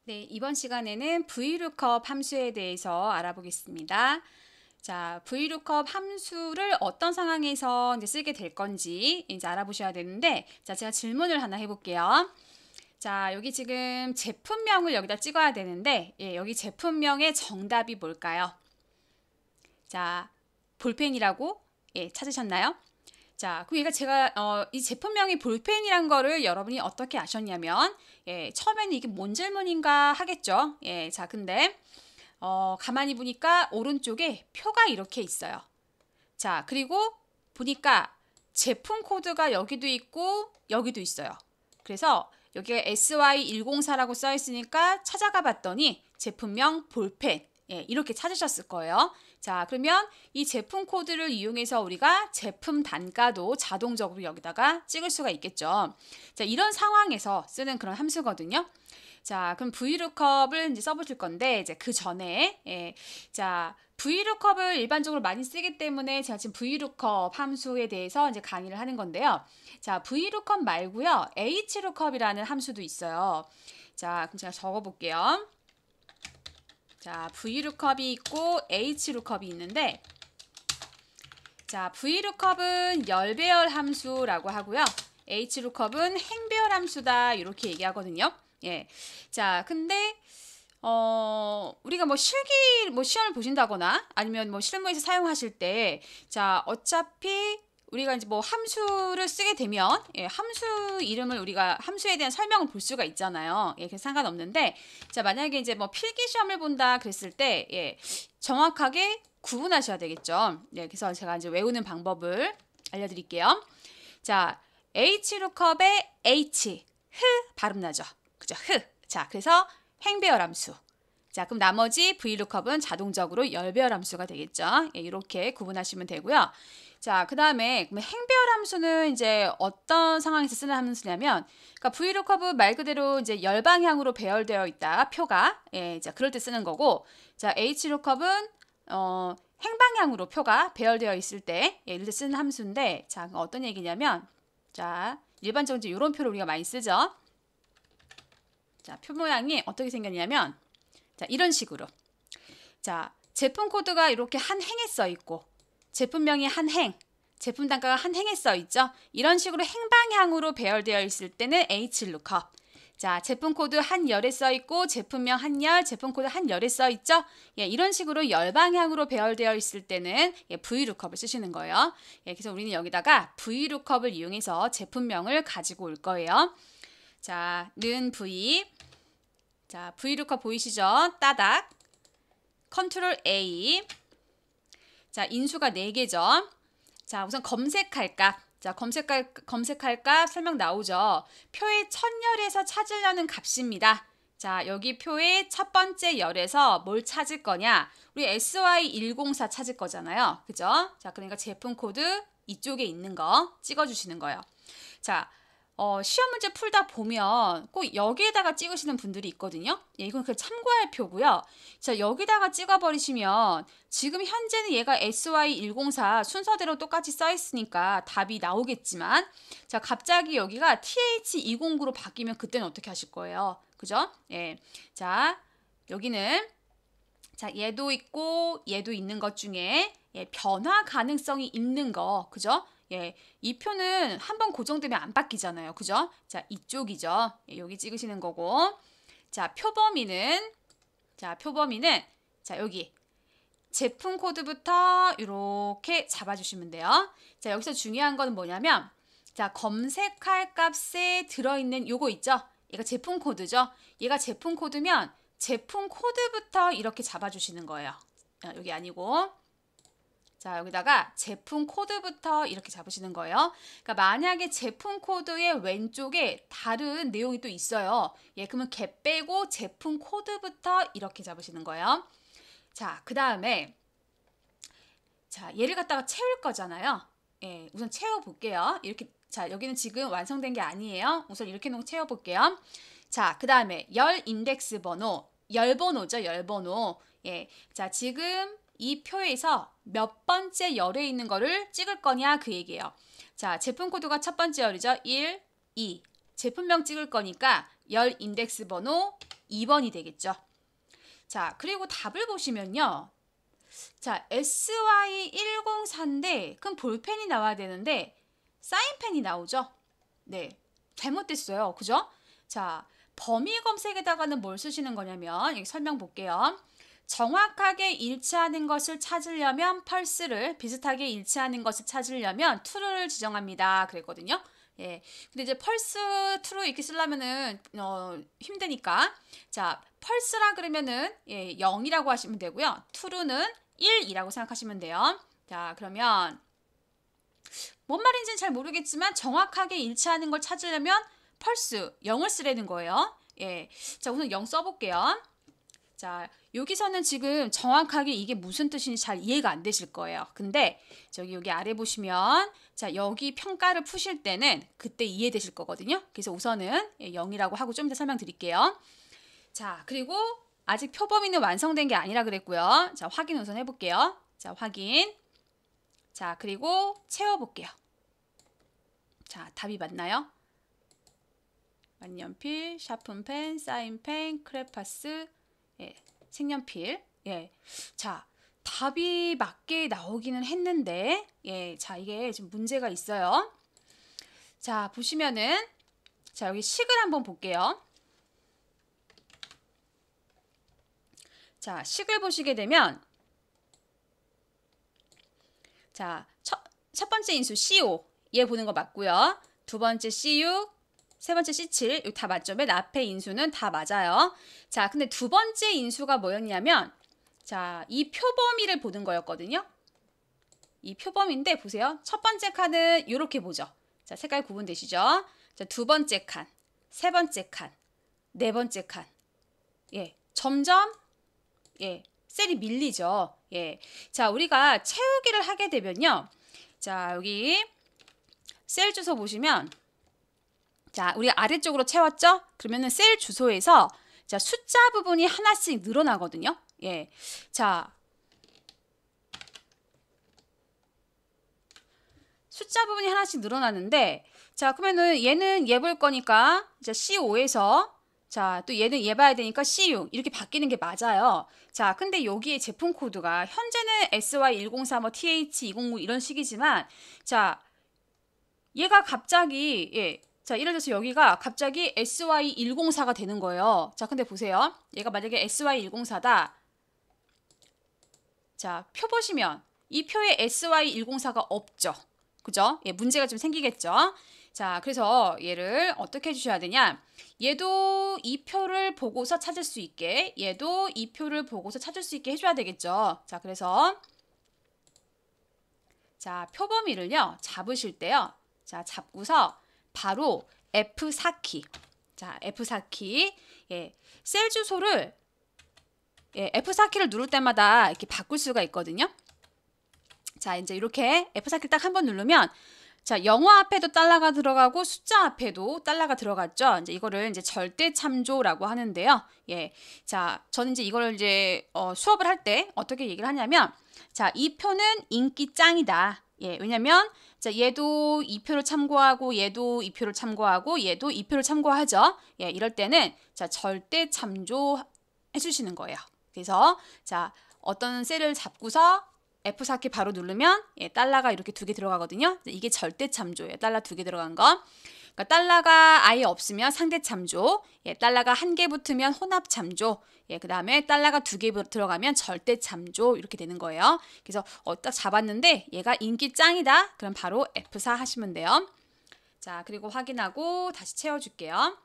네, 이번 시간에는 VLOOKUP 함수에 대해서 알아보겠습니다. 자, VLOOKUP 함수를 어떤 상황에서 이제 쓰게 될 건지 이제 알아보셔야 되는데, 자, 제가 질문을 하나 해볼게요. 자, 여기 지금 제품명을 여기다 찍어야 되는데, 여기 제품명의 정답이 뭘까요? 자, 볼펜이라고 찾으셨나요? 자, 그럼 제가 이 제품명이 볼펜이란 거를 여러분이 어떻게 아셨냐면, 처음에는 이게 뭔 질문인가 하겠죠. 자, 근데 가만히 보니까 오른쪽에 표가 이렇게 있어요. 자, 그리고 보니까 제품 코드가 여기도 있고 여기도 있어요. 그래서 여기가 SY104라고 써 있으니까 찾아가 봤더니 제품명 볼펜 이렇게 찾으셨을 거예요. 자, 그러면 이 제품 코드를 이용해서 우리가 제품 단가도 자동적으로 여기다가 찍을 수가 있겠죠. 자, 이런 상황에서 쓰는 그런 함수거든요. 자, 그럼 VLOOKUP을 이제 써보실 건데, 이제 그 전에, 자, VLOOKUP을 일반적으로 많이 쓰기 때문에 제가 지금 VLOOKUP 함수에 대해서 이제 강의를 하는 건데요. 자, VLOOKUP 말고요, HLOOKUP이라는 함수도 있어요. 자, 그럼 제가 적어볼게요. 자, VLOOKUP이 있고 HLOOKUP이 있는데, 자, VLOOKUP은 열배열 함수라고 하고요. HLOOKUP은 행배열 함수다 이렇게 얘기하거든요. 자, 근데 우리가 뭐 시험을 보신다거나 아니면 뭐 실무에서 사용하실 때, 자, 어차피 우리가 이제 뭐 함수를 쓰게 되면 함수 이름을 우리가 함수에 대한 설명을 볼 수가 있잖아요. 그래서 상관없는데, 자, 만약에 이제 뭐 필기 시험을 본다 그랬을 때 정확하게 구분하셔야 되겠죠. 그래서 제가 이제 외우는 방법을 알려드릴게요. 자, HLOOKUP의 H, 발음 나죠. 그죠? 자, 그래서 행배열 함수. 자, 그럼 나머지 VLOOKUP은 자동적으로 열배열 함수가 되겠죠. 이렇게 구분하시면 되고요. 자, 그 다음에 행배열 함수는 이제 어떤 상황에서 쓰는 함수냐면, 그러니까 VLOOKUP 말 그대로 이제 열방향으로 배열되어 있다, 표가. 자, 그럴 때 쓰는 거고, 자, HLOOKUP은 행방향으로 표가 배열되어 있을 때, 이럴 때 쓰는 함수인데, 자, 어떤 얘기냐면, 자, 일반적으로 이제 이런 표를 우리가 많이 쓰죠. 자, 표 모양이 어떻게 생겼냐면, 자, 이런 식으로. 자, 제품 코드가 이렇게 한 행에 써 있고, 제품명이 한 행, 제품 단가가 한 행에 써 있죠. 이런 식으로 행방향으로 배열되어 있을 때는 HLOOKUP. 자, 제품 코드 한 열에 써 있고, 제품명 한 열, 제품 코드 한 열에 써 있죠. 이런 식으로 열방향으로 배열되어 있을 때는 VLOOKUP을 쓰시는 거예요. 그래서 우리는 여기다가 VLOOKUP을 이용해서 제품명을 가지고 올 거예요. 자, 는 V. 자, VLOOKUP 보이시죠? 따닥. 컨트롤 A. 자, 인수가 4개죠. 자, 우선 검색할 값. 자, 검색할 값 설명 나오죠. 표의 첫 열에서 찾으려는 값입니다. 자, 여기 표의 첫 번째 열에서 뭘 찾을 거냐? 우리 SY104 찾을 거잖아요. 그죠? 자, 그러니까 제품 코드 이쪽에 있는 거 찍어주시는 거예요. 자, 시험 문제 풀다 보면 꼭 여기에다가 찍으시는 분들이 있거든요. 이건 그 참고할 표고요. 자, 여기다가 찍어버리시면 지금 현재는 얘가 SY104 순서대로 똑같이 써 있으니까 답이 나오겠지만, 자, 갑자기 여기가 TH209로 바뀌면 그때는 어떻게 하실 거예요? 그죠? 자, 여기는 자, 얘도 있고 얘도 있는 것 중에 변화 가능성이 있는 거, 그죠? 이 표는 한번 고정되면 안 바뀌잖아요. 그죠? 자, 이쪽이죠. 여기 찍으시는 거고. 자, 표범위는 자, 여기 제품 코드부터 이렇게 잡아주시면 돼요. 자, 여기서 중요한 거는 뭐냐면, 자, 검색할 값에 들어있는 요거 있죠? 얘가 제품 코드죠? 얘가 제품 코드면 제품 코드부터 이렇게 잡아주시는 거예요. 여기 아니고, 자, 여기다가 제품 코드부터 이렇게 잡으시는 거예요. 그러니까 만약에 제품 코드의 왼쪽에 다른 내용이 또 있어요. 그러면 걔 빼고 제품 코드부터 이렇게 잡으시는 거예요. 자, 그 다음에 자, 얘를 갖다가 채울 거잖아요. 우선 채워볼게요. 이렇게, 자, 여기는 지금 완성된 게 아니에요. 우선 이렇게 놓고 채워볼게요. 자, 그 다음에 열 인덱스 번호, 열번호죠, 열번호. 자, 지금 이 표에서 몇 번째 열에 있는 거를 찍을 거냐 그 얘기예요. 자, 제품 코드가 첫 번째 열이죠. 1, 2. 제품명 찍을 거니까 열 인덱스 번호 2번이 되겠죠. 자, 그리고 답을 보시면요. 자, SY104인데 그럼 볼펜이 나와야 되는데 사인펜이 나오죠. 네, 잘못됐어요. 그죠? 자, 범위 검색에다가는 뭘 쓰시는 거냐면 여기 설명 볼게요. 정확하게 일치하는 것을 찾으려면 펄스를, 비슷하게 일치하는 것을 찾으려면 true를 지정합니다. 그랬거든요. 예. 근데 이제 펄스 true 이렇게 쓰려면은 힘드니까 자, 펄스라 그러면은 0이라고 하시면 되고요. true는 1이라고 생각하시면 돼요. 자, 그러면 뭔 말인지는 잘 모르겠지만 정확하게 일치하는 걸 찾으려면 펄스 0을 쓰라는 거예요. 예. 자, 우선 0 써볼게요. 자, 여기서는 지금 정확하게 이게 무슨 뜻인지 잘 이해가 안 되실 거예요. 근데 여기 아래 보시면 자, 여기 평가를 푸실 때는 그때 이해되실 거거든요. 그래서 우선은 0이라고 하고 좀 이따 설명드릴게요. 자, 그리고 아직 표범위는 완성된 게 아니라 그랬고요. 자, 확인 우선 해볼게요. 자, 확인. 자, 그리고 채워볼게요. 자, 답이 맞나요? 만년필, 샤픈펜, 사인펜, 크레파스, 색연필. 자, 답이 맞게 나오기는 했는데, 자, 이게 좀 문제가 있어요. 자, 보시면은, 자, 여기 식을 한번 볼게요. 자, 식을 보시게 되면, 자, 첫 번째 인수 C5, 얘 보는 거 맞고요. 두 번째 C6, 세 번째 C7, 여기 다 맞죠? 맨 앞에 인수는 다 맞아요. 자, 근데 두 번째 인수가 뭐였냐면, 자, 이 표범위를 보는 거였거든요. 이 표범위인데 보세요. 첫 번째 칸은 이렇게 보죠. 자, 색깔 구분되시죠? 자, 두 번째 칸, 세 번째 칸, 네 번째 칸. 점점 셀이 밀리죠. 자, 우리가 채우기를 하게 되면요. 자, 여기 셀 주소 보시면 자, 우리 아래쪽으로 채웠죠? 그러면은 셀 주소에서 자, 숫자 부분이 하나씩 늘어나거든요. 자, 숫자 부분이 하나씩 늘어나는데 자, 그러면은 얘는 얘 볼 거니까 자, C5에서 자, 또 얘는 얘 봐야 되니까 C6 이렇게 바뀌는 게 맞아요. 자, 근데 여기에 제품 코드가 현재는 SY104 뭐 TH209 이런 식이지만 자, 얘가 갑자기 자, 예를 들어서 여기가 갑자기 SY104가 되는 거예요. 자, 근데 보세요. 얘가 만약에 SY104다. 자, 표 보시면 이 표에 SY104가 없죠. 그죠? 문제가 좀 생기겠죠. 자, 그래서 얘를 어떻게 해주셔야 되냐. 얘도 이 표를 보고서 찾을 수 있게, 얘도 이 표를 보고서 찾을 수 있게 해줘야 되겠죠. 자, 그래서 자, 표범위를요, 잡으실 때요. 자, 잡고서 바로 F4키. 자, F4키. 셀 주소를 F4키를 누를 때마다 이렇게 바꿀 수가 있거든요. 자, 이제 이렇게 F4키를 딱 한 번 누르면 자, 영어 앞에도 달러가 들어가고 숫자 앞에도 달러가 들어갔죠. 이제 이거를 이제 절대 참조라고 하는데요. 자, 저는 이제 이거를 이제 수업을 할 때 어떻게 얘기를 하냐면 자, 이 표는 인기 짱이다. 왜냐면 자, 얘도 이 표를 참고하고 얘도 이 표를 참고하고 얘도 이 표를 참고하죠. 이럴 때는 자, 절대 참조해 주시는 거예요. 그래서 자, 어떤 셀을 잡고서 F4키 바로 누르면 달러가 이렇게 두 개 들어가거든요. 이게 절대 참조예요. 달러 두 개 들어간 거. 그러니까 달러가 아예 없으면 상대 참조, 달러가 한 개 붙으면 혼합 참조, 그 다음에 달러가 두 개 들어가면 절대 참조 이렇게 되는 거예요. 그래서 딱 잡았는데 얘가 인기 짱이다. 그럼 바로 F4 하시면 돼요. 자, 그리고 확인하고 다시 채워줄게요.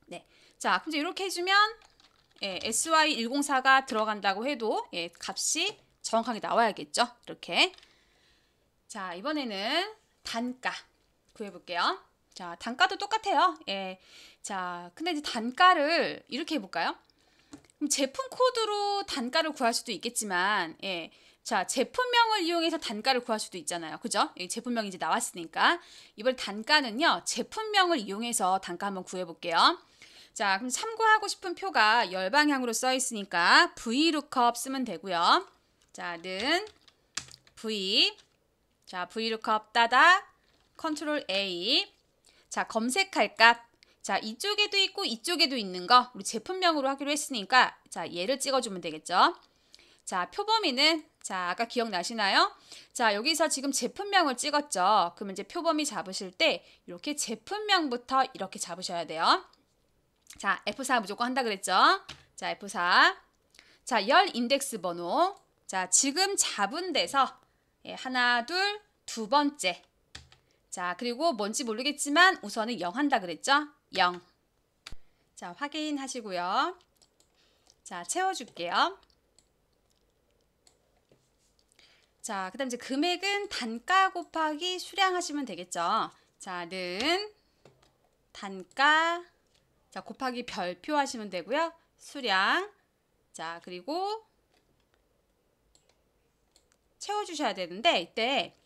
네, 자, 그럼 이렇게 해주면 SY104가 들어간다고 해도 값이 정확하게 나와야겠죠. 이렇게. 자, 이번에는 단가 구해볼게요. 자, 단가도 똑같아요. 자, 근데 이제 단가를 이렇게 해볼까요? 그럼 제품 코드로 단가를 구할 수도 있겠지만, 자, 제품명을 이용해서 단가를 구할 수도 있잖아요. 그죠? 제품명이 이제 나왔으니까. 이번 단가는요, 제품명을 이용해서 단가 한번 구해볼게요. 자, 그럼 참고하고 싶은 표가 열방향으로 써 있으니까 VLOOKUP 쓰면 되고요. 자, 는 V. 자, VLOOKUP 따다 Ctrl A. 자, 검색할 값. 자, 이쪽에도 있고 이쪽에도 있는 거 우리 제품명으로 하기로 했으니까 자, 얘를 찍어주면 되겠죠. 자, 표범위는 자, 아까 기억나시나요? 자, 여기서 지금 제품명을 찍었죠. 그러면 이제 표범위 잡으실 때 이렇게 제품명부터 이렇게 잡으셔야 돼요. 자, F4 무조건 한다 그랬죠? 자, F4. 자, 열 인덱스 번호. 자, 지금 잡은 데서 하나, 둘, 두 번째. 자, 그리고 뭔지 모르겠지만 우선은 0 한다 그랬죠? 0. 자, 확인하시고요. 자, 채워줄게요. 자, 그 다음 이제 금액은 단가 곱하기 수량 하시면 되겠죠. 자, 는 단가 자, 곱하기 별표 하시면 되고요. 수량. 자, 그리고 채워주셔야 되는데 이때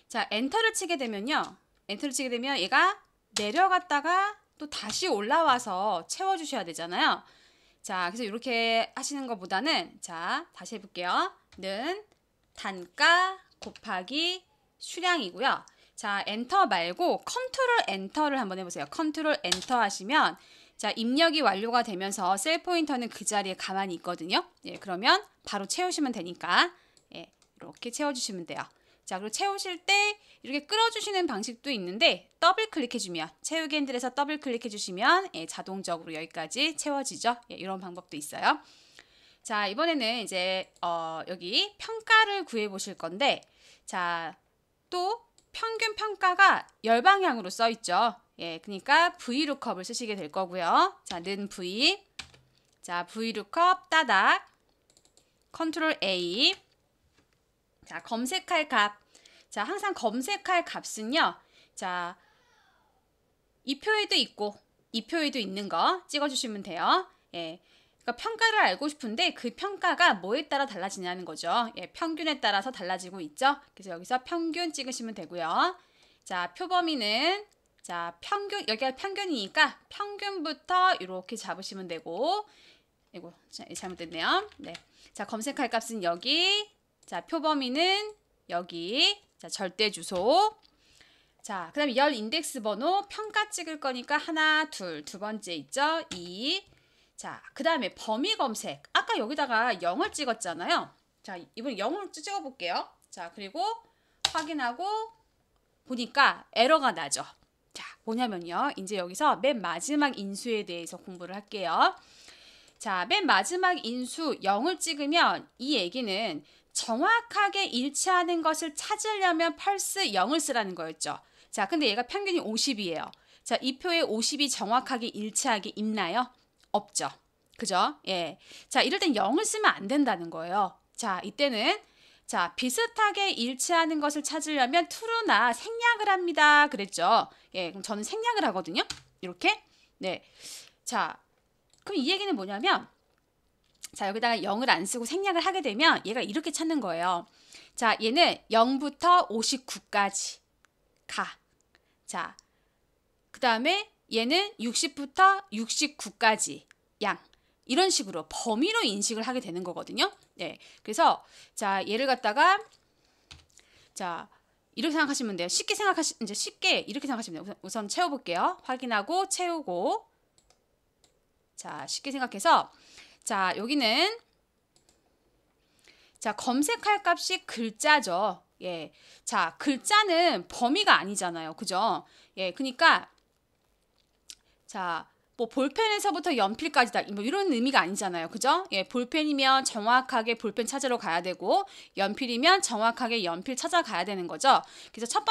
자, 엔터를 치게 되면요. 엔터를 치게 되면 얘가 내려갔다가 또 다시 올라와서 채워주셔야 되잖아요. 자, 그래서 이렇게 하시는 것보다는 자, 다시 해볼게요. 는 단가 곱하기 수량이고요. 자, 엔터 말고 컨트롤 엔터를 한번 해보세요. 컨트롤 엔터 하시면 자, 입력이 완료가 되면서 셀 포인터는 그 자리에 가만히 있거든요. 예, 그러면 바로 채우시면 되니까 예, 이렇게 채워주시면 돼요. 자, 그리고 채우실 때 이렇게 끌어주시는 방식도 있는데 더블 클릭해주면 채우기 핸들에서 더블 클릭해주시면 예, 자동적으로 여기까지 채워지죠. 예, 이런 방법도 있어요. 자, 이번에는 이제 여기 평가를 구해 보실 건데 자, 또 평균 평가가 열방향으로 써 있죠. 예, 그러니까 VLOOKUP을 쓰시게 될 거고요. 자, 는 V. 자, VLOOKUP 따닥. 컨트롤 A. 자, 검색할 값. 자, 항상 검색할 값은요. 자, 이 표에도 있고 이 표에도 있는 거 찍어주시면 돼요. 예. 그러니까 평가를 알고 싶은데 그 평가가 뭐에 따라 달라지냐는 거죠. 예, 평균에 따라서 달라지고 있죠. 그래서 여기서 평균 찍으시면 되고요. 자, 표범위는 자, 평균 여기가 평균이니까 평균부터 이렇게 잡으시면 되고 이거 잘못됐네요. 네. 자, 검색할 값은 여기. 자, 표범위는 여기. 자, 절대 주소. 자, 그다음에 열 인덱스 번호 평가 찍을 거니까 하나, 둘, 두 번째 있죠? 2. 자, 그다음에 범위 검색. 아까 여기다가 0을 찍었잖아요. 자, 이번에 0을 찍어 볼게요. 자, 그리고 확인하고 보니까 에러가 나죠. 자, 뭐냐면요. 이제 여기서 맨 마지막 인수에 대해서 공부를 할게요. 자, 맨 마지막 인수 0을 찍으면 이 얘기는 정확하게 일치하는 것을 찾으려면 펄스 0을 쓰라는 거였죠. 자, 근데 얘가 평균이 50이에요. 자, 이 표에 50이 정확하게 일치하게 있나요? 없죠. 그죠? 예. 자, 이럴 땐 0을 쓰면 안 된다는 거예요. 자, 이때는 자, 비슷하게 일치하는 것을 찾으려면 true나 생략을 합니다. 그랬죠. 예, 그럼 저는 생략을 하거든요. 이렇게. 네. 자, 그럼 이 얘기는 뭐냐면 자, 여기다가 0을 안 쓰고 생략을 하게 되면 얘가 이렇게 찾는 거예요. 자, 얘는 0부터 59까지 가. 자, 그 다음에 얘는 60부터 69까지 양. 이런 식으로 범위로 인식을 하게 되는 거거든요. 네. 그래서 자, 얘를 갖다가 자, 이렇게 생각하시면 돼요. 이제 쉽게 이렇게 생각하시면 돼요. 우선 채워 볼게요. 확인하고 채우고. 자, 쉽게 생각해서 자, 여기는 자, 검색할 값이 글자죠. 예. 자, 글자는 범위가 아니잖아요. 그죠? 예. 그러니까 자, 뭐 볼펜에서부터 연필까지다 뭐 이런 의미가 아니잖아요. 그죠? 예, 볼펜이면 정확하게 볼펜 찾으러 가야 되고 연필이면 정확하게 연필 찾아가야 되는 거죠. 그래서 첫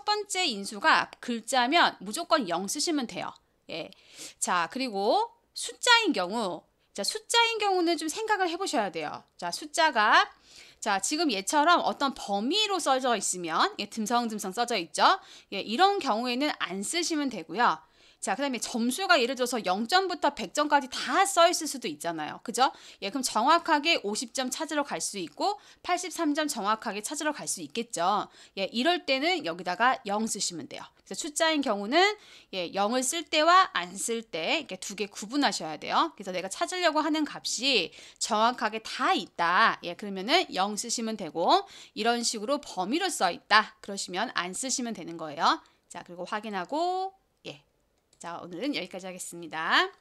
번째 인수가 글자면 무조건 0 쓰시면 돼요. 예. 자, 그리고 숫자인 경우는 좀 생각을 해 보셔야 돼요. 자, 숫자가 자, 지금 얘처럼 어떤 범위로 써져 있으면 예, 듬성듬성 써져 있죠. 예, 이런 경우에는 안 쓰시면 되고요. 자, 그 다음에 점수가 예를 들어서 0점부터 100점까지 다 써 있을 수도 있잖아요. 그죠? 예, 그럼 정확하게 50점 찾으러 갈 수 있고 83점 정확하게 찾으러 갈 수 있겠죠. 예, 이럴 때는 여기다가 0 쓰시면 돼요. 그래서 숫자인 경우는 예, 0을 쓸 때와 안 쓸 때 이렇게 두 개 구분하셔야 돼요. 그래서 내가 찾으려고 하는 값이 정확하게 다 있다. 예, 그러면은 0 쓰시면 되고 이런 식으로 범위로 써 있다. 그러시면 안 쓰시면 되는 거예요. 자, 그리고 확인하고 예. 자, 오늘은 여기까지 하겠습니다.